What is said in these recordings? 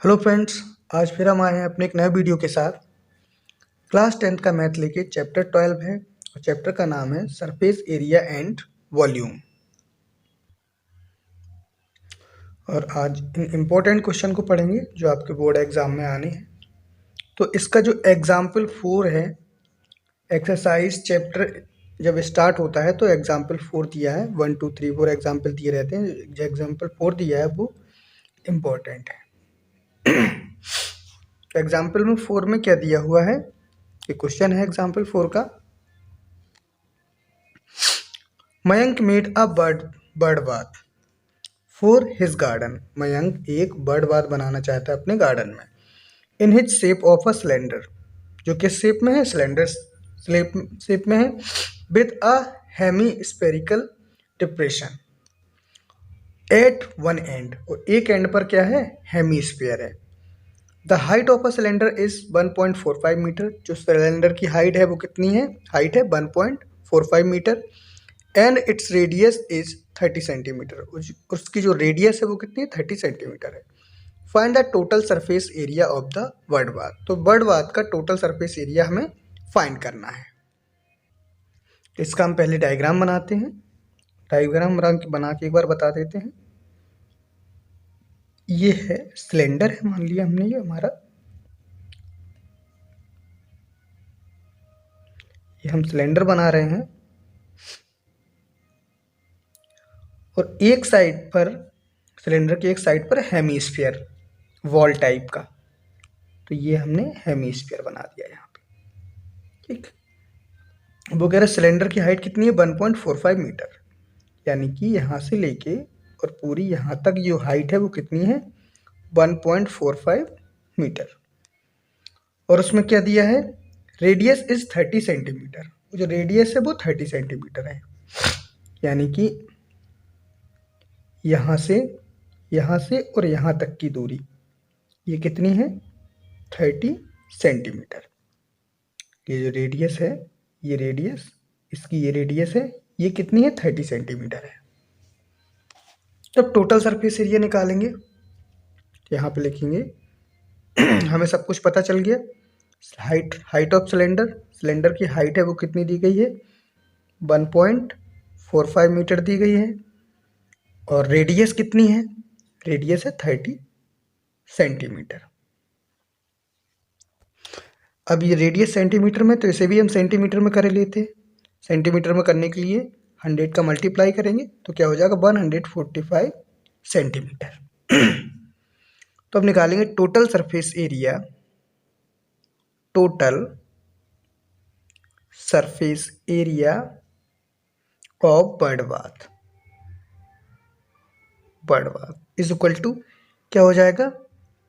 Hello friends, आज फिर हम आए हैं अपने एक नए वीडियो के साथ। क्लास 10th का मैथ लेके चैप्टर 12 है और चैप्टर का नाम है सरफेस एरिया एंड वॉल्यूम। और आज इन इम्पोर्टेंट क्वेश्चन को पढ़ेंगे जो आपके बोर्ड एग्जाम में आने हैं। तो इसका जो एग्जाम्पल 4 है, एक्सरसाइज चैप्टर जब स्टार्ट होता है तो एग्जाम्पल 4 दिया है। 1 2 3 4 एग्जाम्पल दिए रहते हैं। जो एग्जाम्पल 4 दिया है वो इम्पोर्टेंट है। एग्जाम्पल में 4 में क्या दिया हुआ है, ये क्वेश्चन है एग्जाम्पल 4 का। Mayank made a bird bath for his garden. Mayank एक बर्ड बाथ बनाना चाहता है अपने गार्डन में। In his shape of a cylinder, जो किस शेप में है, सिलेंडर शेप में है, with a hemispherical depression at one end, और एक एंड पर क्या है, हेमी स्फीयर है। The height of a cylinder is 1.45 metre. जो सिलेंडर की हाइट है वो कितनी है, हाइट है 1.45 metre. And its radius is 30 centimetre. उसकी जो रेडियस है वो कितनी है, 30 सेंटीमीटर है। Find the total surface area of the bird bath. तो बर्ड बाथ का टोटल सरफेस एरिया हमें फाइंड करना है। इसका हम पहले डायग्राम बनाते हैं। डायग्राम बना के एक बार बता देते हैं। ये है सिलेंडर है, मान लिया हमने, ये हमारा, ये हम सिलेंडर बना रहे हैं और एक साइड पर, सिलेंडर की एक साइड पर हेमीस्फीयर वॉल टाइप का, तो ये हमने हेमीस्फीयर बना दिया यहाँ पे। ठीक, वो कह रहे सिलेंडर की हाइट कितनी है, 1.45 मीटर, यानी कि यहाँ से लेके और पूरी यहाँ तक जो हाइट है वो कितनी है, 1.45 मीटर। और उसमें क्या दिया है, रेडियस इज 30 सेंटीमीटर। जो रेडियस है वो 30 सेंटीमीटर है, यानी कि यहाँ से और यहाँ तक की दूरी ये कितनी है, 30 सेंटीमीटर। ये जो रेडियस है, ये रेडियस, इसकी ये रेडियस है, ये कितनी है, 30 सेंटीमीटर है। जब टोटल सरफेस एरिया निकालेंगे यहाँ पे लिखेंगे हमें सब कुछ पता चल गया। हाइट ऑफ सिलेंडर की हाइट है वो कितनी दी गई है, 1.45 मीटर दी गई है। और रेडियस कितनी है, रेडियस है 30 सेंटीमीटर। अब ये रेडियस सेंटीमीटर में, तो इसे भी हम सेंटीमीटर में कर लेते हैं। सेंटीमीटर में करने के लिए 100 का मल्टीप्लाई करेंगे तो क्या हो जाएगा, 145 सेंटीमीटर। तो अब निकालेंगे total surface area, total surface area of bird bath is equal to क्या हो जाएगा,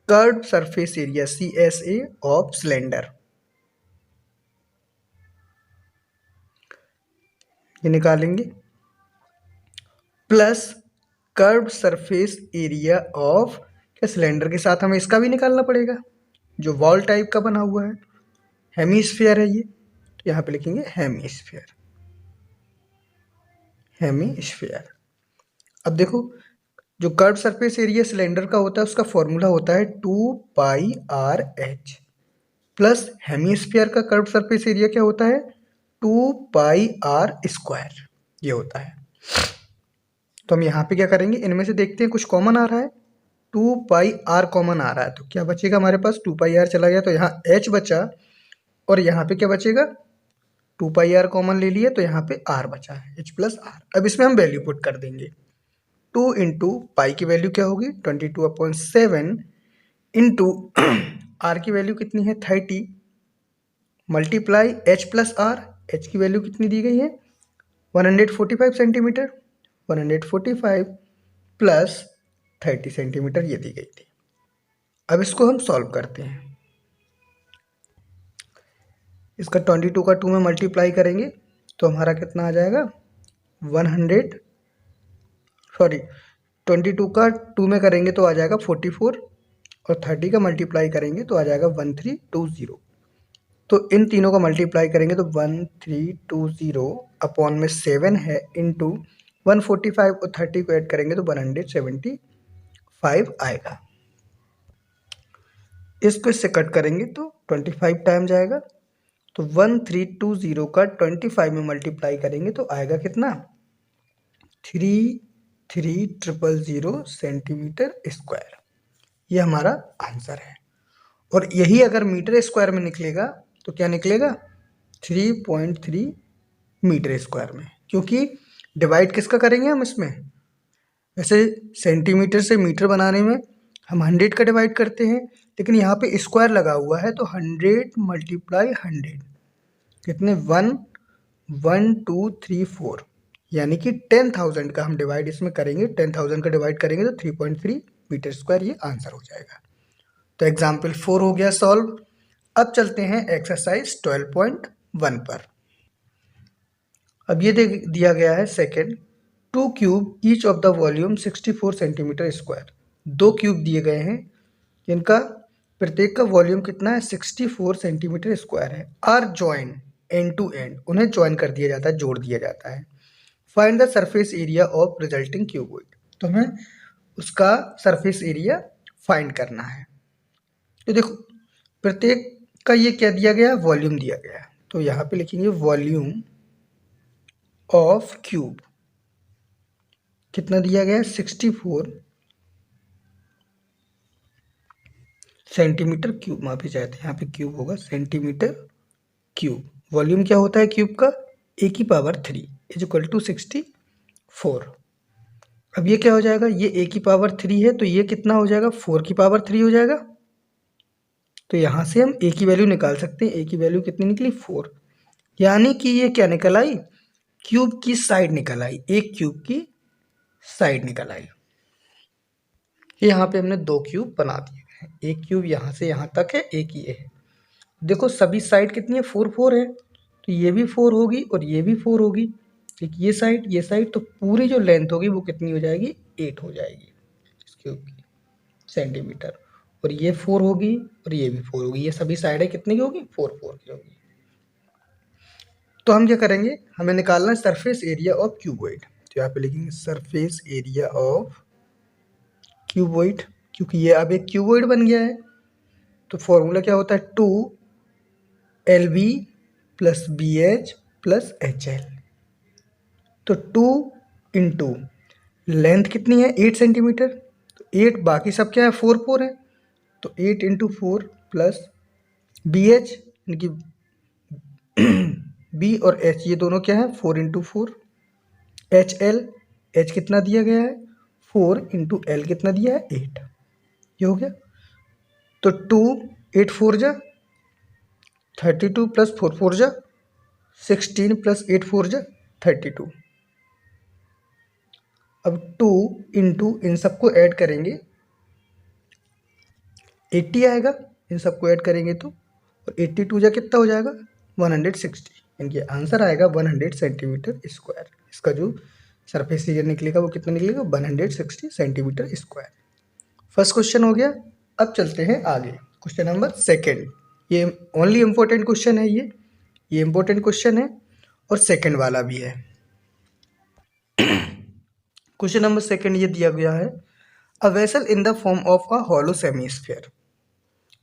curved surface area CSA of cylinder. ये निकालेंगे plus curved surface area of, क्या सिलेंडर के साथ हमें इसका भी निकालना पड़ेगा जो वॉल टाइप का बना हुआ है, हेमीस्फीयर है ये, तो यहाँ पे लिखेंगे हेमीस्फीयर। अब देखो, जो कर्व सरफेस एरिया सिलेंडर का होता है उसका फॉर्मूला होता है 2πRH, प्लस हेमीस्फीयर का कर्व सरफेस एरिया क्या होता है, 2πr², ये होता है। तो हम यहाँ पे क्या करेंगे, इनमें से देखते हैं कुछ कॉमन आ रहा है, 2πr कॉमन आ रहा है, तो क्या बचेगा हमारे पास, 2πr चला गया तो यहाँ h बचा, और यहाँ पे क्या बचेगा, 2πr कॉमन ले लिए तो यहाँ पे r बचा है, h + r। अब इसमें हम वैल्यू पुट कर देंगे। 2 इंटू पाई की वैल्यू क्या होगी, 22/7 इंटू r की वैल्यू कितनी है, 30, मल्टीप्लाई h + r, h की वैल्यू कितनी दी गई है, 145 सेंटीमीटर, 145 प्लस 30 सेंटीमीटर ये दी गई थी। अब इसको हम सॉल्व करते हैं। इसका 22 का 2 में मल्टीप्लाई करेंगे तो हमारा कितना आ जाएगा, 22 का 2 में करेंगे तो आ जाएगा 44, और 30 का मल्टीप्लाई करेंगे तो आ जाएगा 1320। तो इन तीनों का मल्टीप्लाई करेंगे तो 1320 अपॉन में 7 है, इंटू 145 और 30 को ऐड करेंगे तो 175 आएगा। इसको इससे कट करेंगे तो 25 टाइम जाएगा, तो 1320 का 25 में मल्टीप्लाई करेंगे तो आएगा कितना, 3300 सेंटीमीटर स्क्वायर। ये हमारा आंसर है। और यही अगर मीटर स्क्वायर में निकलेगा तो क्या निकलेगा, 3.3 मीटर स्क्वायर में, क्योंकि डिवाइड किसका करेंगे हम इसमें, वैसे सेंटीमीटर से मीटर बनाने में हम 100 का डिवाइड करते हैं, लेकिन यहाँ पे स्क्वायर लगा हुआ है तो 100 मल्टीप्लाई 100 कितने, 1 1 2 3 4, यानी कि 10,000 का हम डिवाइड इसमें करेंगे, 10,000 का डिवाइड करेंगे तो 3.3 मीटर स्क्वायर ये आंसर हो जाएगा। तो एग्जाम्पल 4 हो गया सॉल्व। अब चलते हैं एक्सरसाइज 12.1 पर। अब ये दिया गया है second, 2 cube each of the volume 64 centimetre square. 2 cube दिए गए हैं जिनका प्रत्येक का वॉल्यूम कितना है, 64 सेंटीमीटर स्क्वायर है। Are join end to end, उन्हें ज्वाइन कर दिया जाता है, जोड़ दिया जाता है। Find the surface area of resulting cuboid, तो हमें उसका सरफेस एरिया फाइंड करना है। तो देखो प्रत्येक का ये क्या दिया गया है, वॉल्यूम दिया गया है, तो यहाँ पे लिखेंगे वॉल्यूम ऑफ क्यूब कितना दिया गया है, 64 सेंटीमीटर क्यूब, माफी चाहते हैं यहाँ पे क्यूब होगा, सेंटीमीटर क्यूब। वॉल्यूम क्या होता है क्यूब का, a की पावर 3 इज इक्वल टू 64। अब ये क्या हो जाएगा, ये a की पावर 3 है तो ये कितना हो जाएगा, 4 की पावर 3 हो जाएगा। तो यहाँ से हम a की वैल्यू निकाल सकते हैं, a की वैल्यू कितनी निकली, 4, यानी कि ये क्या निकल आई, क्यूब की साइड निकल आई, एक क्यूब की साइड निकल आई। यहाँ पे हमने 2 क्यूब बना दिए हैं, एक क्यूब यहाँ से यहाँ तक है, एक ये है। देखो सभी साइड कितनी है, 4 4 है, तो ये भी 4 होगी और ये भी 4 होगी, ठीक, ये साइड, तो पूरी जो लेंथ होगी वो कितनी हो जाएगी, 8 हो जाएगी इस क्यूब की सेंटीमीटर। और ये 4 होगी और ये भी 4 होगी, ये सभी साइडें कितनी की होगी, 4 4 की होगी। तो हम क्या करेंगे, हमें निकालना है सरफेस एरिया ऑफ क्यूबॉइड, तो यहाँ पे लिखेंगे सरफेस एरिया ऑफ क्यूबॉइड, क्योंकि ये अब एक क्यूबॉइड बन गया है। तो फॉर्मूला क्या होता है, 2LB plus BH plus HL। तो 2 इंटू लेंथ कितनी है, 8 सेंटीमीटर, तो 8, बाकी सब क्या है, 4 4 है, तो 8 इंटू 4 प्लस BH, यानी कि B और H ये दोनों क्या है, 4 इंटू 4, HL, H कितना दिया गया है, 4 इंटू L कितना दिया है, 8, ये हो गया। तो 2 8 4 जा 32 प्लस 4 4 जा 16 प्लस 8 4 जा 32। अब 2 इंटू इन सबको ऐड करेंगे 80 आएगा, इन सबको ऐड करेंगे तो, और 82 जा कितना हो जाएगा, 160, यानी आंसर आएगा 100 सेंटीमीटर स्क्वायर। इसका जो सरफेस एरिया निकलेगा वो कितना निकलेगा, 160 सेंटीमीटर स्क्वायर। फर्स्ट क्वेश्चन हो गया। अब चलते हैं आगे, क्वेश्चन नंबर सेकेंड। ये ओनली इम्पोर्टेंट क्वेश्चन है, ये इम्पोर्टेंट क्वेश्चन है और सेकेंड वाला भी है। क्वेश्चन नंबर सेकेंड ये दिया गया है, a vessel in the form of a hollow semisphere.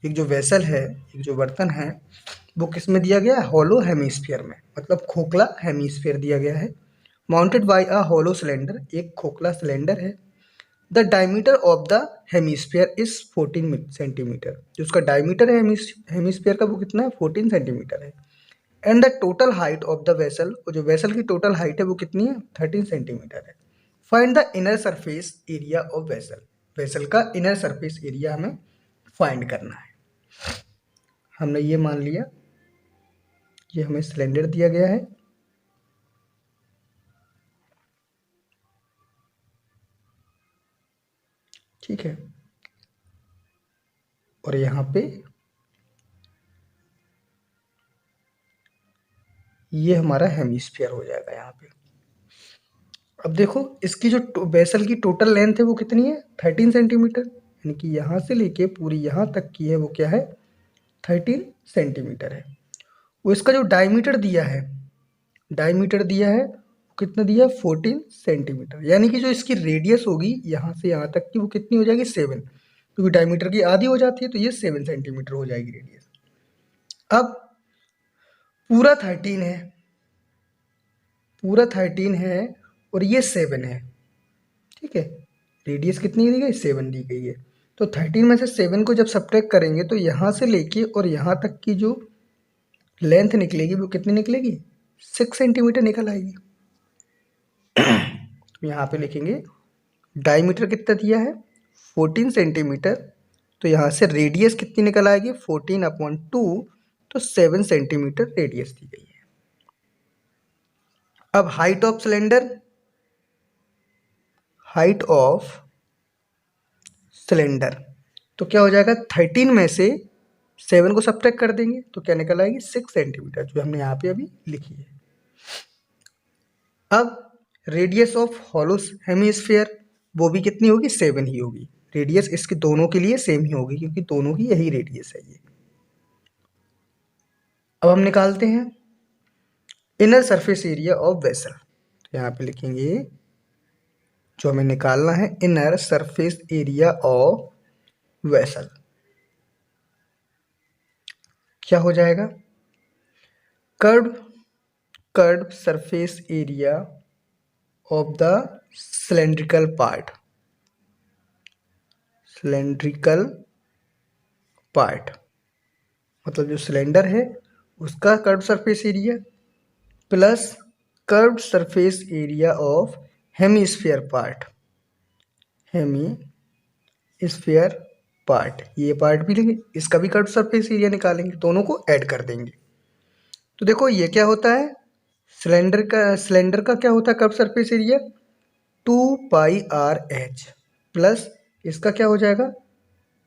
एक जो वेसल है, एक जो बर्तन है, वो किस में दिया गया है, हॉलो हेमीस्फीयर में, मतलब खोखला हेमीस्फीयर दिया गया है। Mounted by a hollow cylinder, एक खोखला सिलेंडर है। The diameter of the hemisphere is 14 centimetre, जो उसका डायमीटर है हेमीस्फीयर का वो कितना है, 14 सेंटीमीटर है। And the total height of the vessel, और जो वेसल की टोटल हाइट है वो कितनी है, 13 सेंटीमीटर है। Find the inner surface area of vessel, vessel का इनर सरफेस एरिया हमें फाइंड करना है। हमने ये मान लिया, ये हमें सिलेंडर दिया गया है, ठीक है, और यहाँ पे ये हमारा हेमिस्फीयर हो जाएगा यहाँ पे। अब देखो इसकी जो वेसल की टोटल लेंथ है वो कितनी है, 13 सेंटीमीटर, यानी कि यहाँ से लेके पूरी यहाँ तक की है वो क्या है, 13 सेंटीमीटर है। वो इसका जो डायमीटर दिया है, डायमीटर दिया है वो कितना दिया है, 14 सेंटीमीटर, यानी कि जो इसकी रेडियस होगी यहाँ से यहाँ तक की वो कितनी हो जाएगी, 7। क्योंकि डायमीटर की आधी हो जाती है, तो ये 7 सेंटीमीटर हो जाएगी रेडियस। अब पूरा 13 है, पूरा 13 है और ये 7 है, ठीक है। रेडियस कितनी दी गई, 7 दी गई है। तो 13 में से 7 को जब सब्ट्रैक्ट करेंगे तो यहाँ से लेके और यहाँ तक की जो लेंथ निकलेगी वो कितनी निकलेगी, 6 सेंटीमीटर निकल आएगी। तो यहाँ पे लिखेंगे डायमीटर कितना दिया है, 14 सेंटीमीटर, तो यहाँ से रेडियस कितनी निकल आएगी, 14/2, तो 7 सेंटीमीटर रेडियस दी गई है। अब height of cylinder, height of cylinder, तो क्या हो जाएगा, 13 में से 7 को सब्ट्रैक्ट कर देंगे तो क्या निकल आएगी, 6 सेंटीमीटर, जो हमने यहाँ पे अभी लिखी है। अब रेडियस ऑफ हॉलो हेमिस्फीयर, वो भी कितनी होगी, 7 ही होगी। रेडियस इसके दोनों के लिए सेम ही होगी क्योंकि दोनों की यही रेडियस है ये। अब हम निकालते हैं inner surface area of vessel. तो यहाँ पे लिखेंगे जो हमें निकालना है, inner surface area of vessel, क्या हो जाएगा, curve surface area of the cylindrical part, cylindrical part मतलब जो सिलेंडर है उसका curve surface area plus curve surface area of hemisphere part, hemisphere part, ये पार्ट भी लेंगे, इसका भी कर्व सरफेस एरिया निकालेंगे, दोनों को ऐड कर देंगे। तो देखो ये क्या होता है, सिलेंडर का क्या होता है curve surface area, 2πr/h plus इसका क्या हो जाएगा,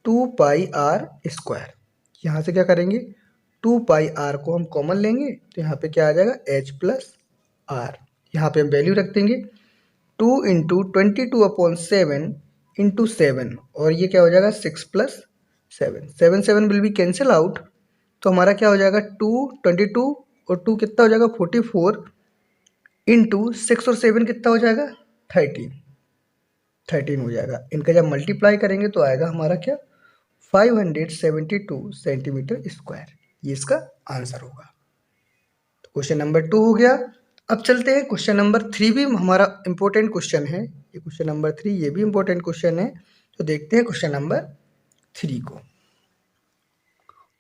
2πr²। यहाँ से क्या करेंगे, 2πr को हम कॉमन लेंगे तो यहाँ पे क्या आ जाएगा, h+r। यहाँ पे हम वैल्यू रख देंगे 2 × 22/7 × 7 और ये क्या हो जाएगा, 6 + 7, 7 विल बी कैंसिल आउट, तो हमारा क्या हो जाएगा, 22 और 2 कितना हो जाएगा, 44 × 6 और 7 कितना हो जाएगा, 13 हो जाएगा। इनका जब मल्टीप्लाई करेंगे तो आएगा हमारा क्या, 572 सेंटीमीटर स्क्वायर, ये इसका आंसर होगा। तो क्वेश्चन नंबर 2 हो गया। अब चलते हैं क्वेश्चन नंबर 3, भी हमारा इंपॉर्टेंट क्वेश्चन है ये, क्वेश्चन नंबर 3 ये भी इंपॉर्टेंट क्वेश्चन है। तो देखते हैं क्वेश्चन नंबर 3 को।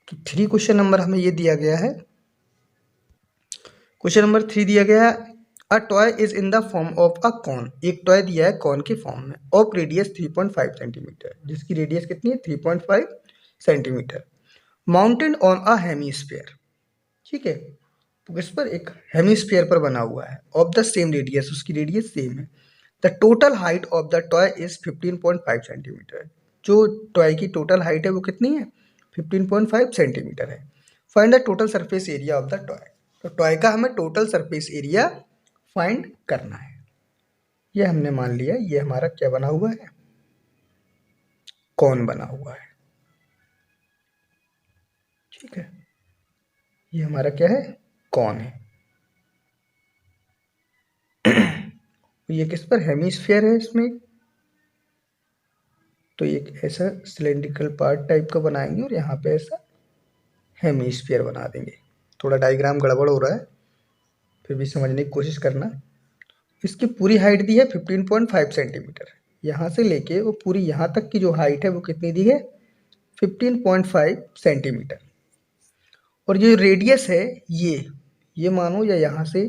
तो 3 क्वेश्चन नंबर हमें ये दिया गया है, क्वेश्चन नंबर 3 दिया गया है, a toy is in the form of a cone, एक टॉय दिया है कॉन के फॉर्म में, ऑफ रेडियस 3.5 सेंटीमीटर, जिसकी रेडियस कितनी है, 3.5 centimetre, mounted on a hemisphere, ठीक है, तो इस पर एक हेमिस्फीयर पर बना हुआ है, ऑफ द सेम रेडियस, उसकी रेडियस सेम है, the total height of the toy is 15.5 centimetre, जो टॉय की टोटल हाइट है वो कितनी है, 15.5 सेंटीमीटर है, find the total surface area of the toy, तो टॉय का हमें टोटल सरफेस एरिया फाइंड करना है। ये हमने मान लिया ये हमारा क्या बना हुआ है, कॉन बना हुआ है, ठीक है, ये हमारा क्या है, कॉन है। ये किस पर, हेमिस्फीयर है इसमें, तो एक ऐसा सिलेंड्रिकल पार्ट टाइप का बनाएंगे और यहाँ पे ऐसा हेमिस्फीयर बना देंगे। थोड़ा डायग्राम गड़बड़ हो रहा है, फिर भी समझने की कोशिश करना। इसकी पूरी हाइट दी है 15.5 सेंटीमीटर, यहाँ से लेके वो पूरी यहाँ तक की जो हाइट है वो कितनी दी है, 15.5 सेंटीमीटर, और ये रेडियस है ये मानो, या यहाँ से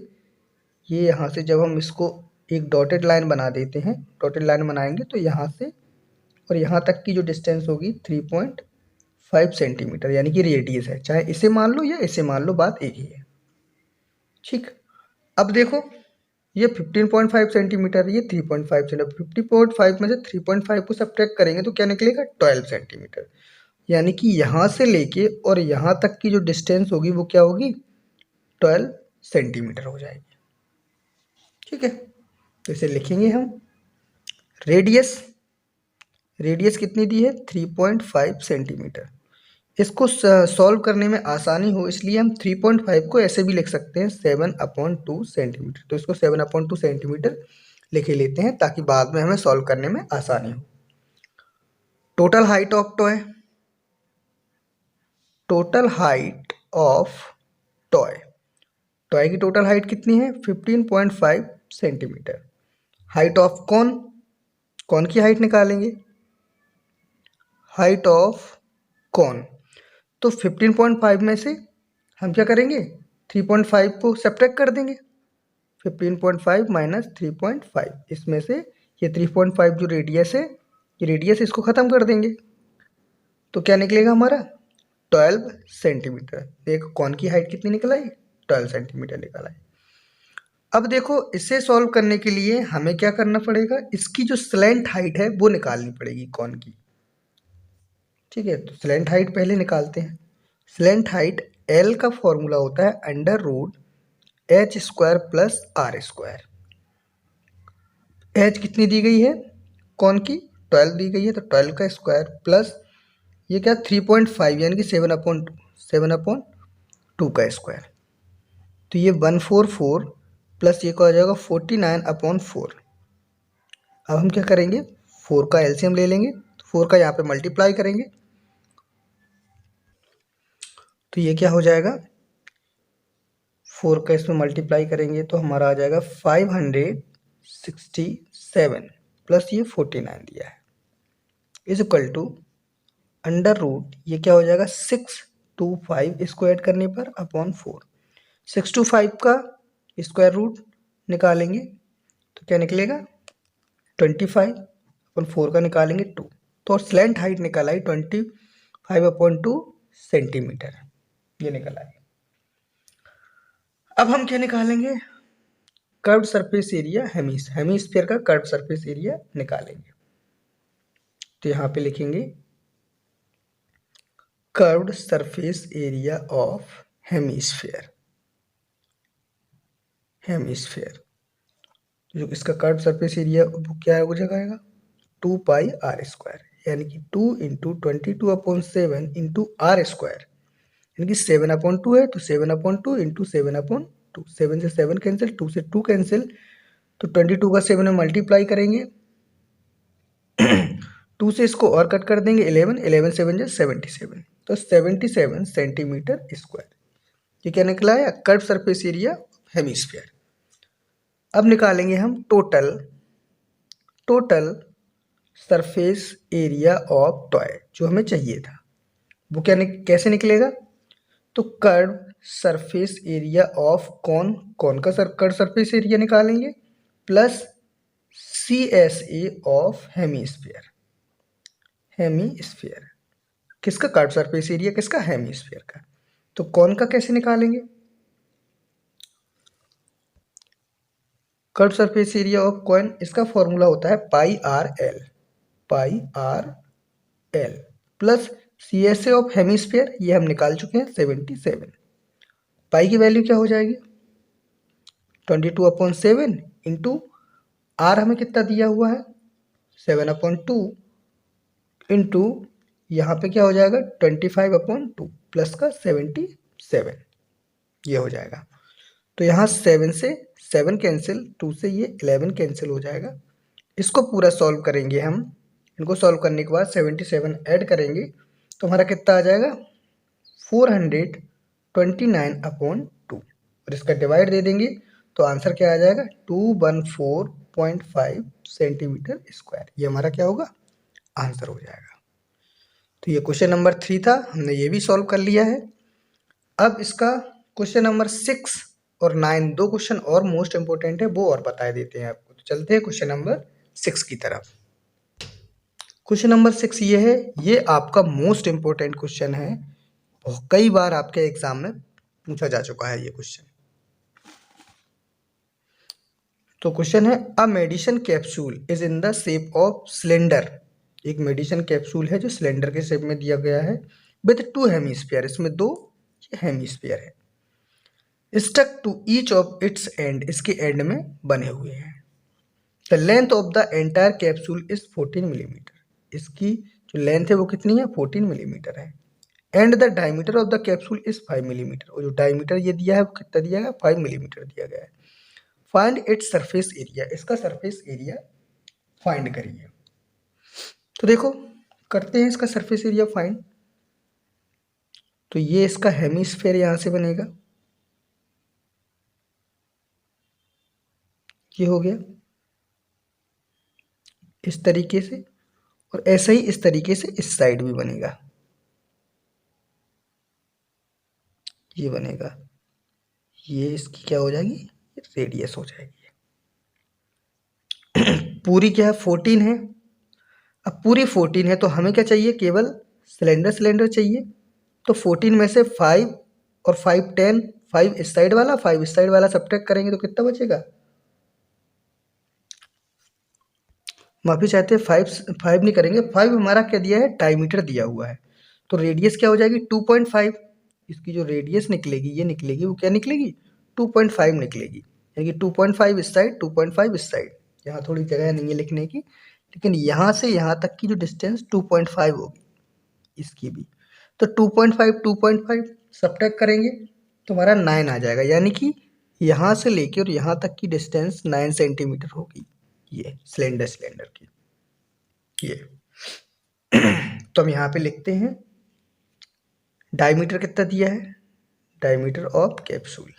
ये, यहाँ से जब हम इसको एक डॉटेड लाइन बना देते हैं, डॉटेड लाइन बनाएंगे तो यहाँ से और यहाँ तक की जो डिस्टेंस होगी 3.5 सेंटीमीटर, यानी कि रेडियस है, चाहे इसे मान लो या इसे मान लो, बात एक ही है, ठीक। अब देखो ये 15.5 सेंटीमीटर, ये 3.5 सेंटीमीटर, 50.5 में से 3.5 को सब्ट्रैक्ट करेंगे तो क्या निकलेगा, 12 सेंटीमीटर, यानी कि यहाँ से लेके और यहाँ तक की जो डिस्टेंस होगी वो क्या होगी, 12 सेंटीमीटर हो जाएगी, ठीक है। तो इसे लिखेंगे हम, रेडियस कितनी दी है, 3.5 सेंटीमीटर। इसको सॉल्व करने में आसानी हो इसलिए हम 3.5 को ऐसे भी लिख सकते हैं 7/2 सेंटीमीटर, तो इसको 7/2 सेंटीमीटर लिख लेते हैं ताकि बाद में हमें सॉल्व करने में आसानी हो। Total height of toy, total height of toy, toy की टोटल हाइट कितनी है 15.5 centimetre. Height of cone, cone की हाइट निकालेंगे, हाइट ऑफ कॉन, तो 15.5 में से हम क्या करेंगे 3.5 को सब्ट्रैक्ट कर देंगे, 15.5 माइनस 3.5, इसमें से ये 3.5 जो रेडियस है, ये रेडियस इसको ख़त्म कर देंगे, तो क्या निकलेगा हमारा 12 सेंटीमीटर। देखो कौन की हाइट कितनी निकल आई, 12 सेंटीमीटर निकल आई। अब देखो इसे सॉल्व करने के लिए हमें क्या करना पड़ेगा, इसकी जो स्लैंट हाइट है वो निकालनी पड़ेगी कौन की। ठीक है, तो स्लैंट हाइट पहले निकालते हैं। स्लैंट हाइट एल का फॉर्मूला होता है under root H square plus R square. H कितनी दी गई है कौन की 12 दी गई है, तो 12 का स्क्वायर प्लस ये क्या 3.5 यानी कि 7/2 का स्क्वायर, तो ये 144 प्लस ये क्या हो जाएगा 49/4। अब हम क्या करेंगे 4 का एलसीएम ले लेंगे, तो 4 का यहाँ पे मल्टीप्लाई करेंगे, तो ये क्या हो जाएगा 4 का इसमें मल्टीप्लाई करेंगे तो हमारा आ जाएगा 567 प्लस ये 49 दिया है is equal to under root ये क्या हो जाएगा 625, इसको ऐड करने पर अपॉन 4। 625 का स्क्वायर रूट निकालेंगे तो क्या निकलेगा 25 अपन 4 का निकालेंगे 2, तो स्लैंट हाइट निकल आई 25/2 सेंटीमीटर, ये निकल आई। अब हम क्या निकालेंगे कर्व्ड सरफेस एरिया, हेमिस्फीयर का कर्व्ड सरफेस एरिया निकालेंगे, तो यहाँ पे लिखेंगे curved surface area of hemisphere, hemisphere जो इसका कर्व सरफेस एरिया वो क्या है हो जाएगा 2πr², यानी कि 2 इंटू 22/7 इंटू आर स्क्वायर, यानी कि 7/2 है तो 7/2 इंटू 7/2, 7 से 7 कैंसिल, 2 से 2 कैंसिल, तो 22 का 7 में मल्टीप्लाई करेंगे 2 से इसको और कट कर देंगे 11, 11 7 जा 77, तो 77 सेंटीमीटर स्क्वायर, ये क्या निकला है कर्व सरफेस एरिया हेमिस्फीयर। अब निकालेंगे हम total surface area of toy जो हमें चाहिए था, वो क्या कैसे निकलेगा, तो curve surface area of cone, कौन का कर्व सरफेस एरिया निकालेंगे plus CSA of hemisphere, hemisphere किसका कर्व सरफेस एरिया किसका हेमिस्फीयर का, तो कौन का कैसे निकालेंगे curve surface area of coin, इसका फॉर्मूला होता है πRL plus CSA of hemisphere, ये हम निकाल चुके हैं 77। पाई की वैल्यू क्या हो जाएगी 22/7 इंटू आर हमें कितना दिया हुआ है 7/2 इंटू यहाँ पे क्या हो जाएगा 25/2 प्लस का 77, ये हो जाएगा। तो यहाँ 7 से 7 कैंसिल, 2 से ये 11 कैंसिल हो जाएगा। इसको पूरा सॉल्व करेंगे हम, इनको सॉल्व करने के बाद 77 ऐड करेंगे तो हमारा कितना आ जाएगा 429/2, और इसका डिवाइड दे देंगे तो आंसर क्या आ जाएगा 214.5 सेंटीमीटर स्क्वायर, ये हमारा क्या होगा आंसर हो जाएगा। तो ये क्वेश्चन नंबर 3 था, हमने ये भी सॉल्व कर लिया है। अब इसका क्वेश्चन नंबर 6 और 9 दो क्वेश्चन और मोस्ट इंपोर्टेंट है, वो और बता देते हैं आपको। तो चलते हैं क्वेश्चन नंबर 6 की तरफ। क्वेश्चन नंबर 6 ये है, ये आपका मोस्ट इंपोर्टेंट क्वेश्चन है, कई बार आपके एग्जाम में पूछा जा चुका है ये क्वेश्चन। तो क्वेश्चन है a medicine capsule is in the shape of cylinder, एक मेडिसिन कैप्सूल है जो सिलेंडर के शेप में दिया गया है विथ 2 हेमिस्फीयर, इसमें 2 हेमिस्फीयर है, stuck to each of its end, इसके एंड में बने हुए हैं। The length of the entire capsule is 14 millimetre, इसकी जो लेंथ है वो कितनी है 14 मिलीमीटर है, and the diameter of the capsule is 5 millimetre, और जो डायमीटर ये दिया है वो कितना दिया गया 5 मिलीमीटर दिया गया है। फाइंड इट्स सरफेस एरिया, इसका सरफेस एरिया फाइंड करिए। तो देखो करते हैं इसका सरफेस एरिया फाइंड। तो ये इसका हेमिस्फीयर यहाँ से बनेगा, ये हो गया इस तरीके से, और ऐसे ही इस तरीके से इस साइड भी बनेगा, ये बनेगा, ये इसकी क्या हो जाएगी, रेडियस हो जाएगी। पूरी क्या है 14 है। अब पूरी 14 है तो हमें क्या चाहिए, केवल सिलेंडर सिलेंडर चाहिए। तो 14 में से 5 और 5 10, 5 इस साइड वाला 5 इस साइड वाला सब्ट्रैक्ट करेंगे तो कितना बचेगा, माफी चाहते हैं 5 नहीं करेंगे, 5 हमारा क्या दिया है, डायमीटर दिया हुआ है। तो रेडियस क्या हो जाएगी 2.5, इसकी जो रेडियस निकलेगी ये निकलेगी, वो क्या निकलेगी 2.5 निकलेगी, यानी कि 2.5 इस साइड 2.5 इस साइड। यहाँ थोड़ी जगह नहीं है लिखने की, लेकिन यहाँ से यहाँ तक की जो डिस्टेंस 2.5 होगी इसकी भी। तो 2.5 सब्ट्रैक्ट करेंगे तो हमारा 9 आ जाएगा, यानी कि यहाँ से लेके और यहाँ तक की डिस्टेंस 9 सेंटीमीटर होगी, ये सिलेंडर सिलेंडर की ये। तो हम यहाँ पे लिखते हैं डायमीटर कितना दिया है, diameter of capsule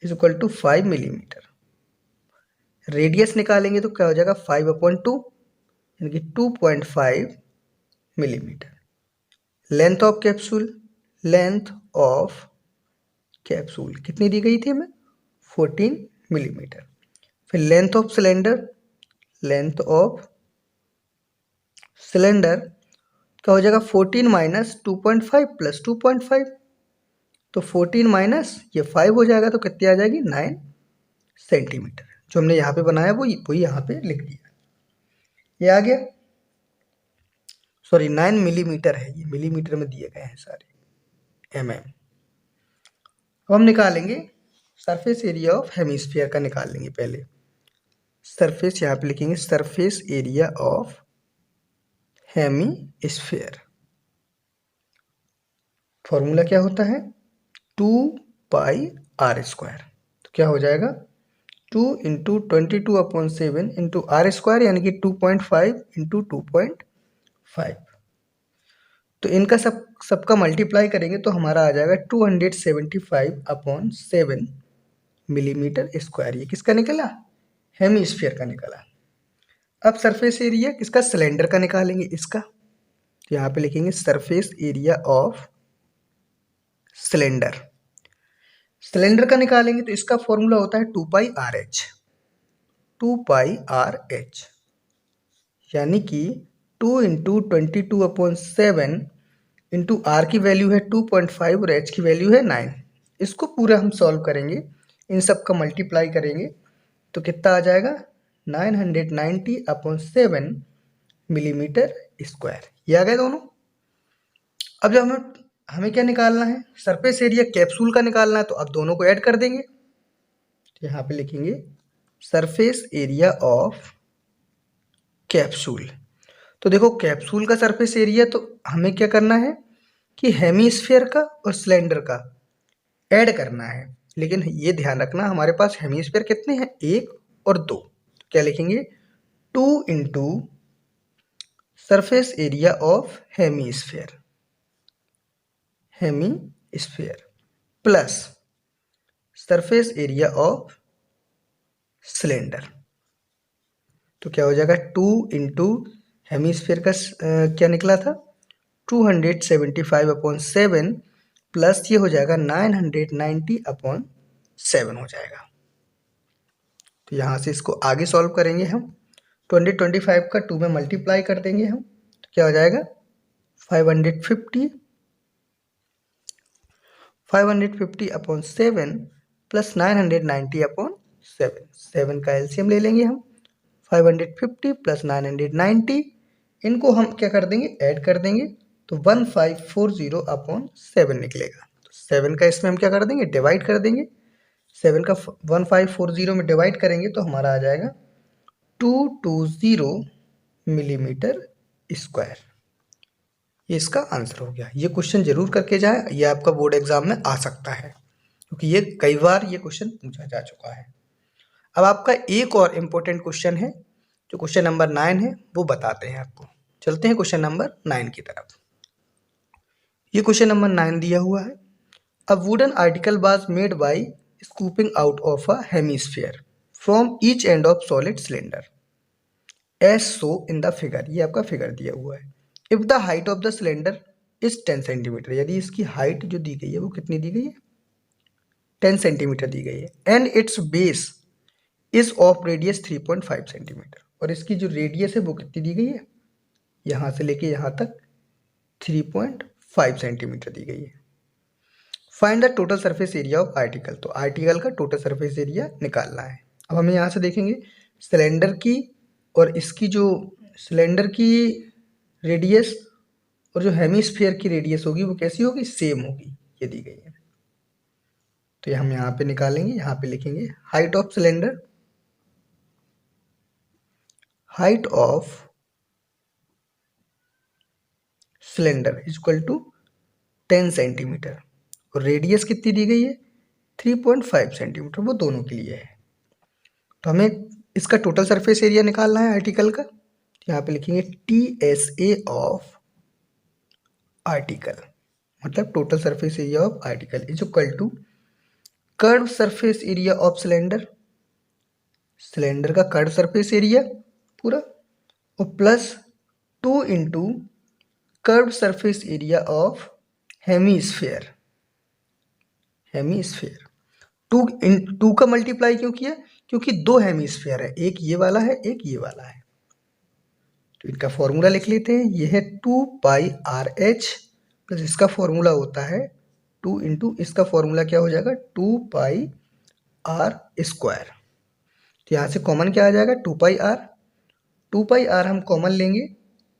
is equal to 5 millimetre. Radius निकालेंगे तो क्या हो जाएगा 5/2, यानी कि 2.5 millimetre. Length of capsule, length of capsule कितनी दी गई थी हमें 14 मिलीमीटर। फिर length of cylinder, length of cylinder क्या हो जाएगा 14 माइनस 2.5 प्लस 2.5, तो 14 माइनस ये 5 हो जाएगा, तो कितनी आ जाएगी 9 सेंटीमीटर। जो हमने यहाँ पे बनाया वो यहाँ पे लिख दिया, ये आ गया। सॉरी 9 मिलीमीटर है, ये मिलीमीटर में दिए गए हैं सारे, mm। अब हम निकालेंगे सरफेस एरिया ऑफ हेमिस्फीयर का, निकाल लेंगे पहले सरफेस, यहाँ पे लिखेंगे surface area of hemisphere. Formula क्या होता है 2πr²। तो क्या हो जाएगा 2 इंटू 22/7 इंटू r², यानी कि 2.5 इंटू 2.5। तो इनका सबका मल्टीप्लाई करेंगे तो हमारा आ जाएगा 275/7 मिलीमीटर स्क्वायर। ये किसका निकला, हेमिस्फीयर का निकला। अब सरफेस एरिया किसका, सिलेंडर का निकालेंगे इसका। तो यहाँ पे लिखेंगे surface area of cylinder. Cylinder का निकालेंगे तो इसका फॉर्मूला होता है 2πRh, 2πRh, यानी कि 2 इंटू 22/7 इंटू आर की वैल्यू है 2.5 और एच की वैल्यू है 9। इसको पूरा हम सॉल्व करेंगे, इन सब का मल्टीप्लाई करेंगे तो कितना आ जाएगा 990/7 मिलीमीटर स्क्वायर। ये आ गए दोनों। अब जब हमें क्या निकालना है, सरफेस एरिया कैप्सूल का निकालना है, तो अब दोनों को ऐड कर देंगे। तो यहाँ पे लिखेंगे सरफेस एरिया ऑफ कैप्सूल। तो देखो कैप्सूल का सरफेस एरिया, तो हमें क्या करना है कि हेमिस्फीयर का और सिलेंडर का ऐड करना है, लेकिन ये ध्यान रखना हमारे पास हेमिस्फीयर कितने हैं 1 और 2। तो क्या लिखेंगे 2 into surface area of hemisphere, hemisphere plus surface area of cylinder. तो क्या हो जाएगा 2 इंटू हेमिस्फीयर का क्या निकला था 275/7 प्लस ये हो जाएगा 990/7 हो जाएगा। तो यहाँ से इसको आगे सॉल्व करेंगे हम, 2025 का 2 में मल्टीप्लाई कर देंगे हम, तो क्या हो जाएगा 550/7 प्लस 990/7, 7 का एलसीएम ले लेंगे हम, 550 प्लस 990, इनको हम क्या कर देंगे ऐड कर देंगे तो 1540/7 निकलेगा। तो 7 का इसमें हम क्या कर देंगे डिवाइड कर देंगे, 7 का 1540 में डिवाइड करेंगे तो हमारा आ जाएगा 220 मिलीमीटर स्क्वायर। ये इसका आंसर हो गया। ये क्वेश्चन जरूर करके जाए, ये आपका बोर्ड एग्जाम में आ सकता है, क्योंकि ये कई बार ये क्वेश्चन पूछा जा चुका है। अब आपका एक और इम्पोर्टेंट क्वेश्चन है, जो क्वेश्चन नंबर 9 है, वो बताते हैं आपको। चलते हैं क्वेश्चन नंबर 9 की तरफ। ये क्वेश्चन नंबर 9 दिया हुआ है। A wooden article was made by scooping out of a hemisphere from each end of solid cylinder as so in the figure. ये आपका फिगर दिया हुआ है। If the height of the cylinder is 10 centimetre, यदि इसकी height जो दी गई है वो कितनी दी गई है, 10 सेंटीमीटर दी गई है। And it's base is of radius 3.5 centimetre, और इसकी जो रेडियस है वो कितनी दी गई है, यहाँ से लेके यहाँ तक 3.5 सेंटीमीटर दी गई है। Find the total surface area of article. तो आर्टिकल का टोटल सरफेस एरिया निकालना है। अब हमें यहाँ से देखेंगे सिलेंडर की और इसकी जो सिलेंडर की रेडियस और जो हेमिस्फीयर की रेडियस होगी वो कैसी होगी, सेम होगी, ये दी गई है। तो ये हम यहाँ पे निकालेंगे, यहाँ पे लिखेंगे height of cylinder, height of cylinder is equal to 10 centimetre और रेडियस कितनी दी गई है, 3.5 सेंटीमीटर, वो दोनों के लिए है। तो हमें इसका टोटल सरफेस एरिया निकालना है आर्टिकल का। यहाँ पे लिखेंगे TSA ऑफ आर्टिकल, मतलब total surface area of article is equal to curve surface area of cylinder, cylinder का कर्व सरफेस एरिया पूरा, और plus 2 into curve surface area of hemisphere. Hemisphere 2 का मल्टीप्लाई क्यों किया, क्योंकि दो हेमीस्फेयर है, एक ये वाला है एक ये वाला है। तो इनका फॉर्मूला लिख लेते हैं। ये है 2πRH प्लस इसका फॉर्मूला होता है 2 इंटू इसका फॉर्मूला क्या हो जाएगा, 2πr स्क्वायर। तो यहाँ से कॉमन क्या आ जाएगा, 2πr। 2πr हम कॉमन लेंगे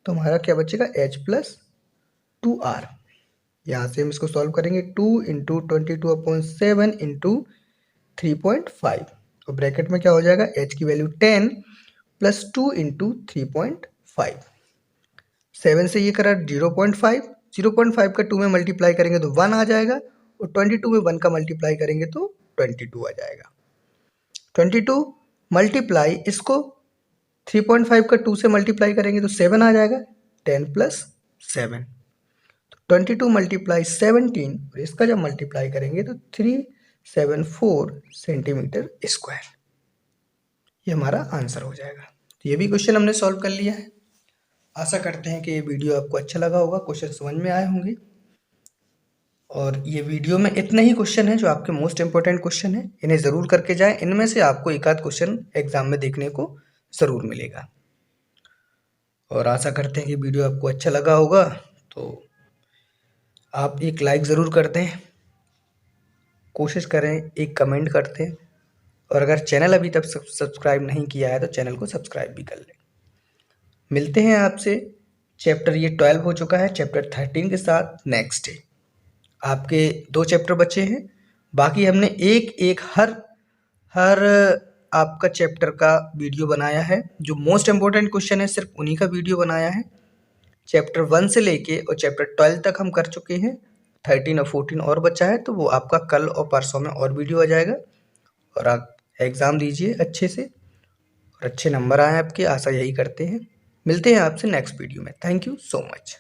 तो हमारा क्या बचेगा, h प्लस 2r। यहाँ से हम इसको सॉल्व करेंगे, 2 इंटू 22/7 इंटू 3.5 और ब्रैकेट में क्या हो जाएगा, h की वैल्यू 10 प्लस 2 इंटू 3.5। 7 से ये करा 0.5, 0.5 का 2 में मल्टीप्लाई करेंगे तो 1 आ जाएगा, और 22 में 1 का मल्टीप्लाई करेंगे तो 22 आ जाएगा। 22 मल्टीप्लाई इसको 3.5 का 2 से मल्टीप्लाई करेंगे तो 7 आ जाएगा, 10 प्लस 7। 22 मल्टीप्लाई 17 और इसका जब मल्टीप्लाई करेंगे तो 374 सेंटीमीटर स्क्वायर, ये हमारा आंसर हो जाएगा। तो ये भी क्वेश्चन हमने सॉल्व कर लिया है। आशा करते हैं कि ये वीडियो आपको अच्छा लगा होगा, क्वेश्चन समझ में आए होंगे। और ये वीडियो में इतने ही क्वेश्चन हैं जो आपके मोस्ट इंपॉर्टेंट क्वेश्चन हैं, इन्हें ज़रूर करके जाएं। इनमें से आपको एक आध क्वेश्चन एग्जाम में देखने को ज़रूर मिलेगा। और आशा करते हैं कि वीडियो आपको अच्छा लगा होगा, तो आप एक लाइक ज़रूर कर दें, कोशिश करें एक कमेंट करते हैं, और अगर चैनल अभी तक सब्सक्राइब नहीं किया है तो चैनल को सब्सक्राइब भी कर लें। मिलते हैं आपसे, चैप्टर ये 12 हो चुका है, चैप्टर 13 के साथ नेक्स्ट डे। आपके 2 चैप्टर बचे हैं, बाकी हमने एक एक हर आपका चैप्टर का वीडियो बनाया है। जो मोस्ट इम्पोर्टेंट क्वेश्चन है सिर्फ उन्हीं का वीडियो बनाया है। चैप्टर 1 से लेके और चैप्टर 12 तक हम कर चुके हैं, 13 और 14 और बचा है, तो वो आपका कल और परसों में और वीडियो आ जाएगा। और आप एग्ज़ाम दीजिए अच्छे से और अच्छे नंबर आए आपके, आशा यही करते हैं। मिलते हैं आपसे नेक्स्ट वीडियो में। Thank you so much.